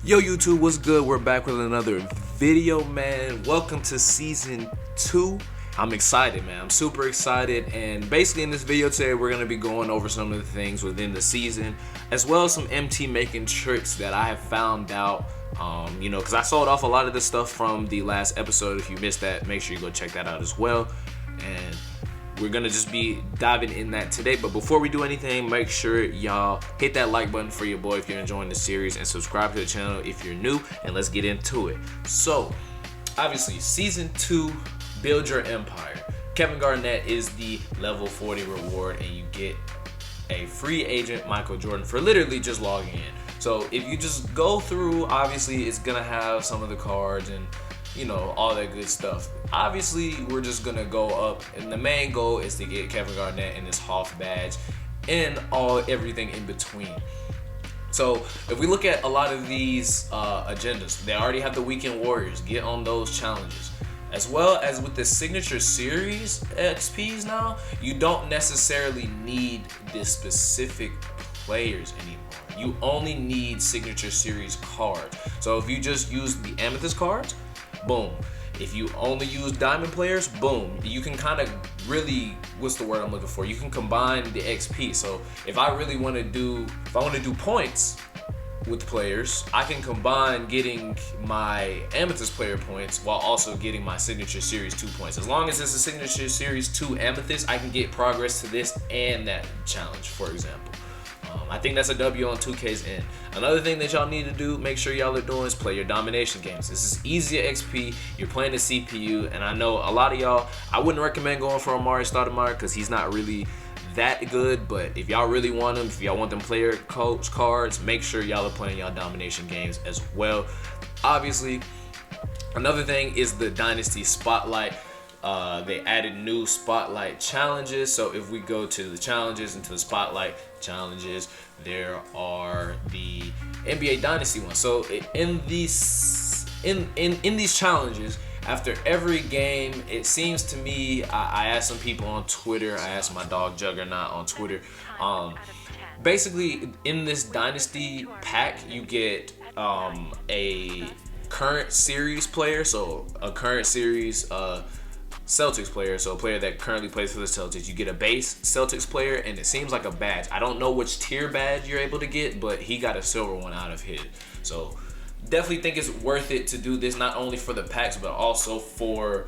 Yo YouTube, what's good? We're back with another video, man. Welcome to season 2. I'm excited, man. I'm super excited, and basically in this video today we're going to be going over some of the things within the season, as well as some MT making tricks that I have found out, because I sold off a lot of this stuff from the last episode. If you missed that, make sure you go check that out as well. And we're gonna just be diving in that today. But before we do anything, make sure y'all hit that like button for your boy if you're enjoying the series, and subscribe to the channel if you're new, and let's get into it. So obviously season 2, build your empire. Kevin Garnett is the level 40 reward, and you get a free agent Michael Jordan for literally just logging in. So if you just go through, obviously it's gonna have some of the cards and all that good stuff. Obviously, we're just gonna go up, and the main goal is to get Kevin Garnett and his Hoff badge and everything in between. So if we look at a lot of these agendas, they already have the Weekend Warriors. Get on those challenges. As well as with the Signature Series XPs now, you don't necessarily need the specific players anymore. You only need Signature Series cards. So if you just use the Amethyst cards, boom. If you only use diamond players, boom. You can kind of really, what's the word I'm looking for? You can combine the XP. So if I really want to do, points with players, I can combine getting my Amethyst player points while also getting my Signature Series 2 points. As long as it's a Signature Series 2 Amethyst, I can get progress to this and that challenge, for example. I think that's a W on 2K's end. Another thing that y'all need to do, make sure y'all are doing, is play your domination games. This is easier XP. You're playing the CPU, and I know a lot of y'all, I wouldn't recommend going for Amari Stoudemire because he's not really that good, but if y'all really want him, if y'all want them player coach cards, make sure y'all are playing y'all domination games as well. Obviously, another thing is the Dynasty Spotlight. They added new Spotlight challenges. So if we go to the challenges and to the Spotlight challenges, there are the NBA Dynasty ones. So in these challenges, after every game, it seems to me, I asked some people on Twitter, I asked my dog Juggernaut on Twitter, basically in this Dynasty pack, you get a current series player, so a current series Celtics player, so a player that currently plays for the Celtics. You get a base Celtics player, and it seems like a badge. I don't know which tier badge you're able to get, but he got a silver one out of his. So definitely think it's worth it to do this, not only for the packs, but also for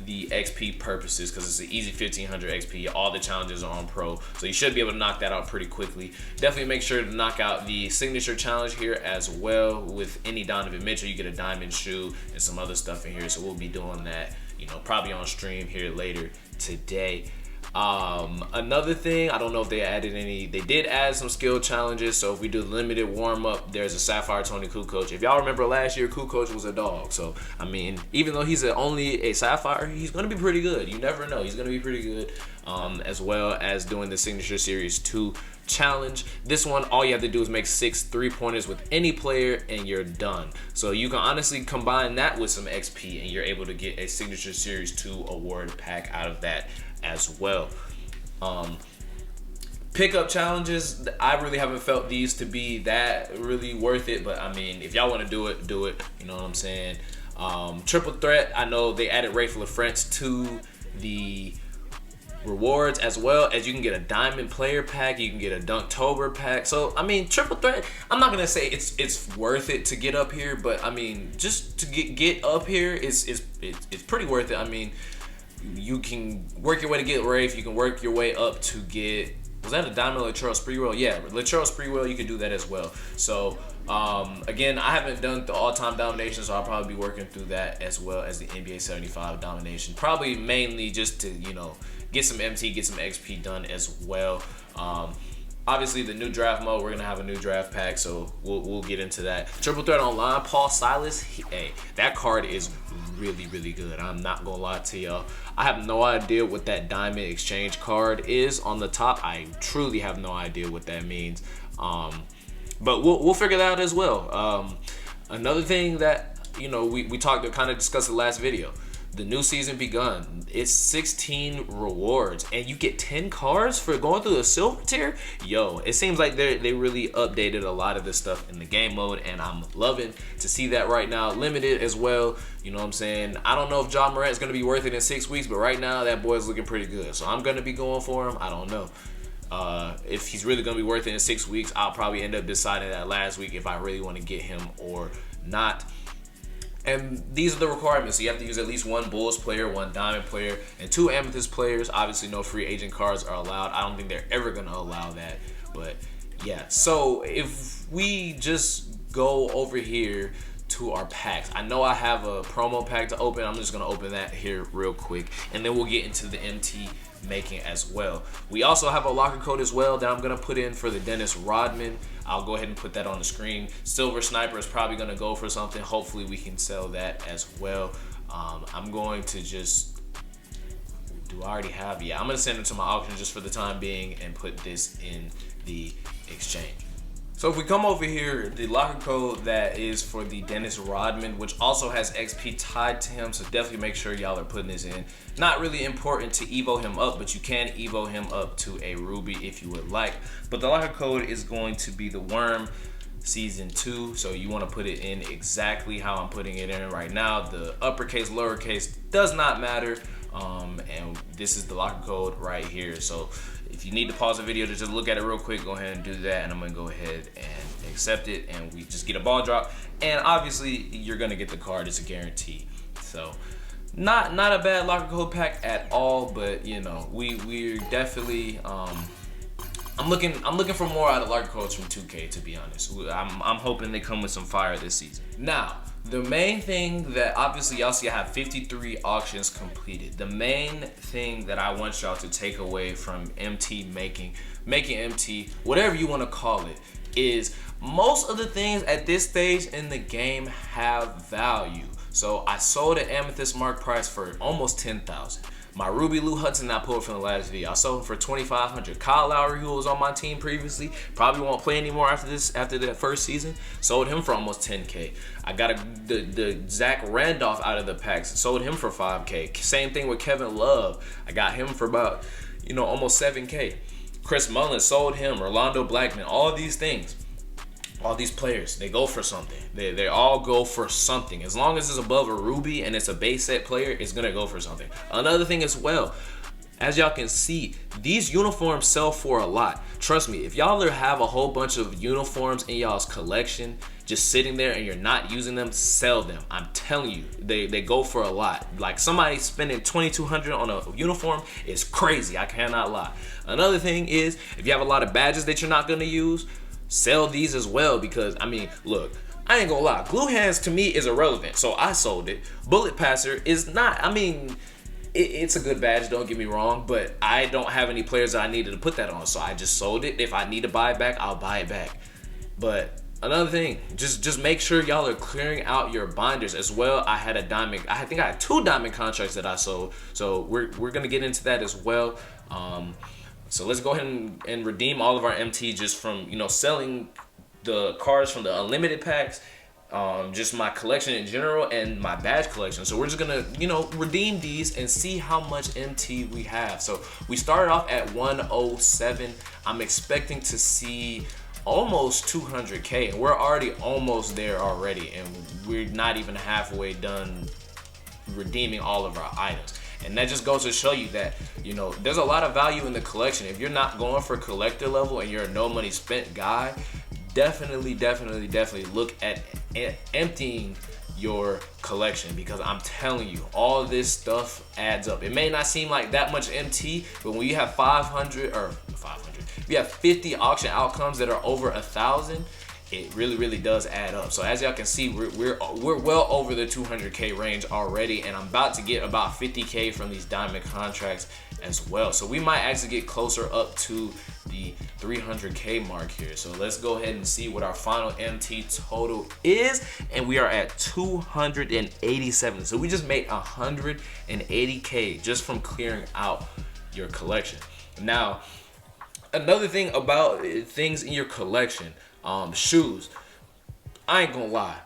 the XP purposes, because it's an easy 1500 XP. All the challenges are on pro, so you should be able to knock that out pretty quickly. Definitely make sure to knock out the signature challenge here as well. With any Donovan Mitchell, you get a diamond shoe and some other stuff in here, so we'll be doing that, probably on stream here later today. Another thing, I don't know if they added any, they did add some skill challenges. So if we do limited warm-up, there's a Sapphire Tony Kukoc. If y'all remember last year, Kukoc was a dog. So I mean, even though he's only a Sapphire, he's gonna be pretty good. You never know, he's gonna be pretty good. As well as doing the Signature Series 2 challenge. This one, all you have to do is make 6 3-pointers with any player and you're done. So you can honestly combine that with some XP and you're able to get a Signature Series 2 award pack out of that as well. Pickup challenges, I really haven't felt these to be that really worth it, but I mean, if y'all want to do it, do it. You know what I'm saying? Triple threat, I know they added Rayful of France to the rewards, as well as you can get a diamond player pack, you can get a Dunktober pack. So I mean, triple threat, I'm not gonna say it's worth it to get up here, but I mean, just to get up here it's pretty worth it. I mean, you can work your way to get Rafe, you can work your way up to get, was that a diamond Latrell Sprewell? Yeah, Latrell Sprewell, you can do that as well. So again, I haven't done the all-time domination, so I'll probably be working through that as well as the NBA 75 domination, probably mainly just to get some MT, get some XP done as well. Obviously, the new draft mode, we're gonna have a new draft pack, so we'll get into that. Triple threat online, Paul Silas, hey, that card is really good. I'm not gonna lie to y'all. I have no idea what that diamond exchange card is on the top. I truly have no idea what that means. But we'll figure that out as well. Another thing that we talked to, kind of discussed in the last video, the new season begun. It's 16 rewards, and you get 10 cards for going through the silver tier. Yo, it seems like they really updated a lot of this stuff in the game mode, and I'm loving to see that right now. Limited as well, you know what I'm saying? I don't know if John Morant's going to be worth it in 6 weeks, but right now that boy's looking pretty good. So I'm going to be going for him. I don't know. If he's really going to be worth it in 6 weeks, I'll probably end up deciding that last week if I really want to get him or not. And these are the requirements. So you have to use at least one Bulls player, one Diamond player, and 2 Amethyst players. Obviously, no free agent cards are allowed. I don't think they're ever going to allow that. But yeah, so if we just go over here to our packs. I know I have a promo pack to open. I'm just going to open that here real quick. And then we'll get into the MT making as well. We also have a locker code as well that I'm going to put in for the Dennis Rodman. I'll go ahead and put that on the screen. Silver Sniper is probably going to go for something. Hopefully we can sell that as well. I'm going to just, do I already have? Yeah, I'm going to send it to my auction just for the time being and put this in the exchange. So if we come over here, the locker code that is for the Dennis Rodman, which also has XP tied to him, so definitely make sure y'all are putting this in. Not really important to evo him up, but you can evo him up to a ruby if you would like. But the locker code is going to be the Worm Season 2, so you want to put it in exactly how I'm putting it in right now. The uppercase, lowercase does not matter, and this is the locker code right here. So if you need to pause the video to just look at it real quick, go ahead and do that, and I'm gonna go ahead and accept it, and we just get a ball drop, and obviously you're gonna get the card. It's a guarantee. So not a bad locker code pack at all, but you know, we're definitely I'm looking for more out of locker codes from 2K, to be honest. I'm hoping they come with some fire this season. Now, the main thing that obviously y'all see, I have 53 auctions completed. The main thing that I want y'all to take away from MT making MT, whatever you want to call it, is most of the things at this stage in the game have value. So I sold an Amethyst Mark price for almost 10,000. My Ruby Lou Hudson I pulled from the last video, I sold him for 2,500. Kyle Lowry, who was on my team previously, probably won't play anymore after that first season, sold him for almost 10K. I got the Zach Randolph out of the packs, sold him for 5K. Same thing with Kevin Love. I got him for about, you know, almost 7K. Chris Mullen, sold him. Orlando Blackman, all these things. All these players, they go for something. They all go for something. As long as it's above a ruby and it's a base set player, it's gonna go for something. Another thing as well, as y'all can see, these uniforms sell for a lot. Trust me, if y'all have a whole bunch of uniforms in y'all's collection just sitting there and you're not using them, sell them. I'm telling you, they go for a lot. Like, somebody spending $2,200 on a uniform is crazy. I cannot lie. Another thing is, if you have a lot of badges that you're not gonna use, sell these as well, because I mean, look, I ain't gonna lie, glue hands to me is irrelevant, so I sold it. Bullet passer is not, I mean, it's a good badge, don't get me wrong, but I don't have any players that I needed to put that on, so I just sold it. If I need to buy it back, I'll buy it back. But another thing, just make sure y'all are clearing out your binders as well. I had a diamond, I think I had 2 diamond contracts that I sold, so we're gonna get into that as well. So let's go ahead and redeem all of our MT just from, you know, selling the cards from the unlimited packs, just my collection in general and my badge collection. So we're just gonna, you know, redeem these and see how much MT we have. So we started off at 107. I'm expecting to see almost 200K, and we're already almost there already, and we're not even halfway done redeeming all of our items. And that just goes to show you that, you know, there's a lot of value in the collection. If you're not going for collector level and you're a no money spent guy, definitely look at emptying your collection, because I'm telling you, all this stuff adds up. It may not seem like that much MT, but when you have 500, if you have 50 auction outcomes that are over 1,000, it really does add up. So as y'all can see, we're well over the 200K range already, and I'm about to get about 50K from these diamond contracts as well. So we might actually get closer up to the 300K mark here. So let's go ahead and see what our final MT total is, and we are at 287. So we just made 180K just from clearing out your collection. Now, another thing about things in your collection, shoes. I ain't gonna lie,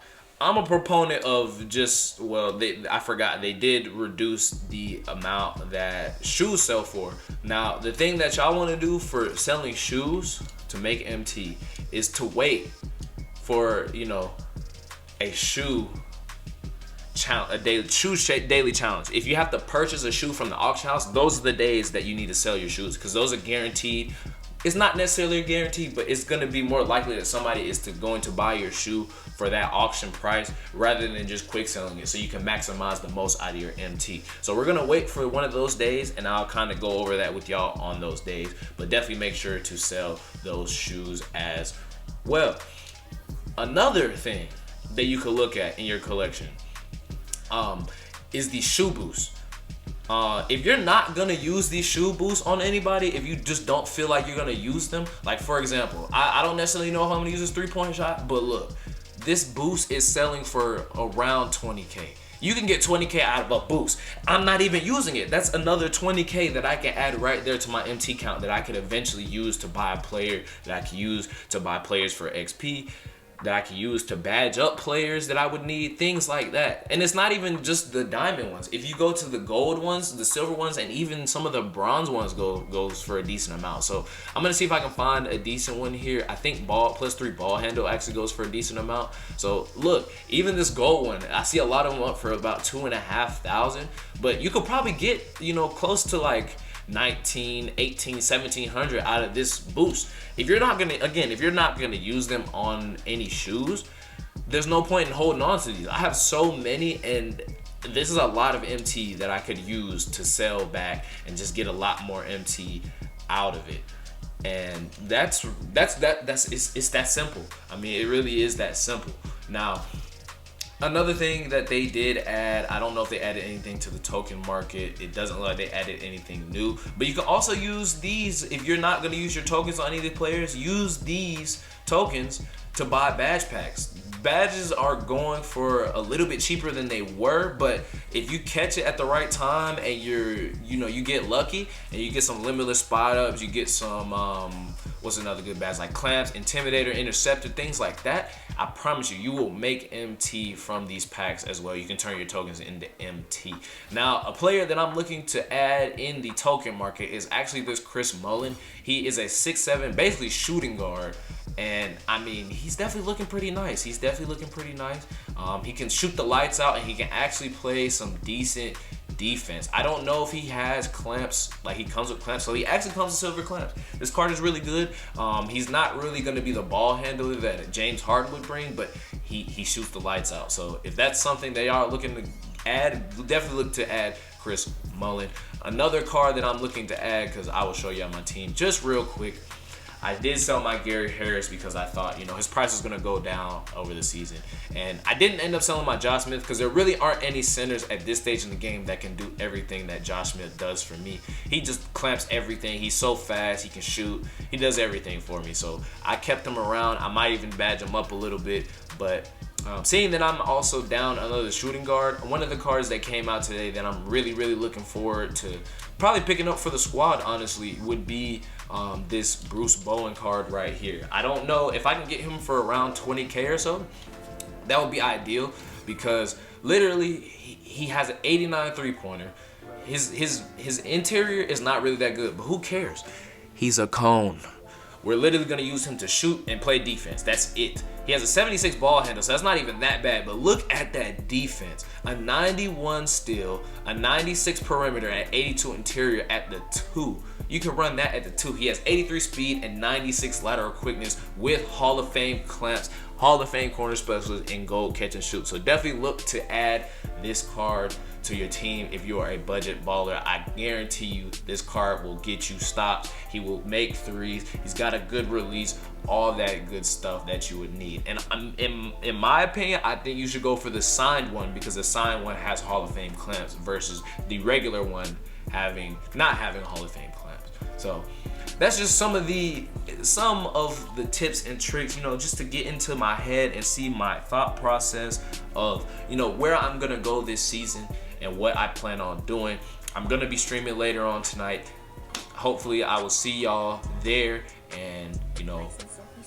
I'm a proponent of just, well, I forgot, they did reduce the amount that shoes sell for. Now, the thing that y'all want to do for selling shoes to make MT is to wait for, you know, a shoe challenge, daily challenge. If you have to purchase a shoe from the auction house, those are the days that you need to sell your shoes, because those are guaranteed. It's not necessarily a guarantee, but it's going to be more likely that somebody is going to buy your shoe for that auction price rather than just quick selling it, so you can maximize the most out of your MT. So we're going to wait for one of those days, and I'll kind of go over that with y'all on those days, but definitely make sure to sell those shoes as well. Another thing that you could look at in your collection is the shoe boost. If you're not gonna use these shoe boosts on anybody, if you just don't feel like you're gonna use them, like for example, I don't necessarily know if I'm gonna use this 3-point shot, but look, this boost is selling for around 20K. You can get 20K out of a boost. I'm not even using it. That's another 20K that I can add right there to my MT count that I could eventually use to buy a player, that I can use to buy players for XP, that I can use to badge up players that I would need, things like that. And it's not even just the diamond ones. If you go to the gold ones, the silver ones, and even some of the bronze ones goes for a decent amount. So I'm gonna see if I can find a decent one here. I think +3 ball handle actually goes for a decent amount. So look, even this gold one, I see a lot of them up for about 2,500, but you could probably get, you know, close to like 19, 18, 1700 out of this boost. If you're not gonna use them on any shoes, there's no point in holding on to these. I have so many, and this is a lot of MT that I could use to sell back and just get a lot more MT out of it. And it's that simple. I mean, it really is that simple. Now, another thing that they did add, I don't know if they added anything to the token market. It doesn't look like they added anything new. But you can also use these, if you're not going to use your tokens on any of the players, use these tokens to buy badge packs. Badges are going for a little bit cheaper than they were, but if you catch it at the right time and you get lucky and you get some limitless spot ups, you get some what's another good badge, like clamps, intimidator, interceptor, things like that, I promise you will make MT from these packs as well. You can turn your tokens into MT. Now, a player that I'm looking to add in the token market is actually this Chris Mullen. He is a 6'7", basically shooting guard. And I mean, he's definitely looking pretty nice. He can shoot the lights out, and he can actually play some decent defense. I don't know if he has clamps, like he comes with clamps. So he actually comes with silver clamps. This card is really good. He's not really going to be the ball handler that James Harden would bring, but he shoots the lights out. So if that's something they are looking to add, definitely look to add Chris Mullen. Another card that I'm looking to add, because I will show you on my team just real quick. I did sell my Gary Harris because I thought, his price is going to go down over the season. And I didn't end up selling my Josh Smith because there really aren't any centers at this stage in the game that can do everything that Josh Smith does for me. He just clamps everything. He's so fast. He can shoot. He does everything for me. So I kept him around. I might even badge him up a little bit. But seeing that I'm also down another shooting guard, one of the cards that came out today that I'm really, really looking forward to probably picking up for the squad, honestly, would be this Bruce Bowen card right here. I don't know if I can get him for around 20K or so. That would be ideal, because literally he has an 89 3-pointer. His interior is not really that good, but who cares? He's a cone. We're literally going to use him to shoot and play defense. That's it. He has a 76 ball handle, so that's not even that bad. But look at that defense. A 91 steal, a 96 perimeter, and 82 interior at the 2. You can run that at the 2. He has 83 speed and 96 lateral quickness with Hall of Fame clamps, Hall of Fame corner specialist, and gold catch and shoot. So definitely look to add this card to your team if you are a budget baller. I guarantee you this card will get you stops. He will make threes. He's got a good release, all that good stuff that you would need. And in my opinion, I think you should go for the signed one, because the signed one has Hall of Fame clamps versus the regular one not having Hall of Fame clamps. So that's just some of the tips and tricks, just to get into my head and see my thought process of, where I'm gonna go this season and what I plan on doing. I'm gonna be streaming later on tonight. Hopefully I will see y'all there, and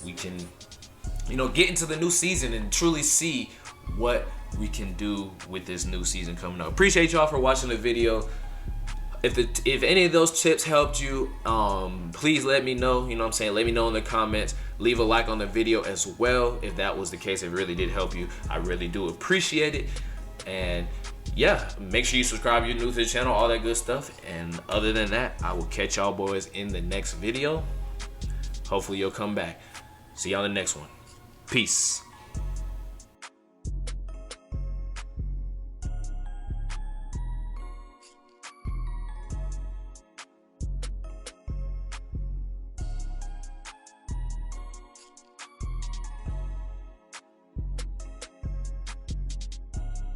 we can get into the new season and truly see what we can do with this new season coming up. Appreciate y'all for watching the video. If any of those tips helped you, please let me know. You know what I'm saying? Let me know in the comments. Leave a like on the video as well if that was the case. If it really did help you, I really do appreciate it. And yeah, make sure you subscribe if you're new to the channel, all that good stuff. And other than that, I will catch y'all boys in the next video. Hopefully you'll come back. See y'all in the next one. Peace.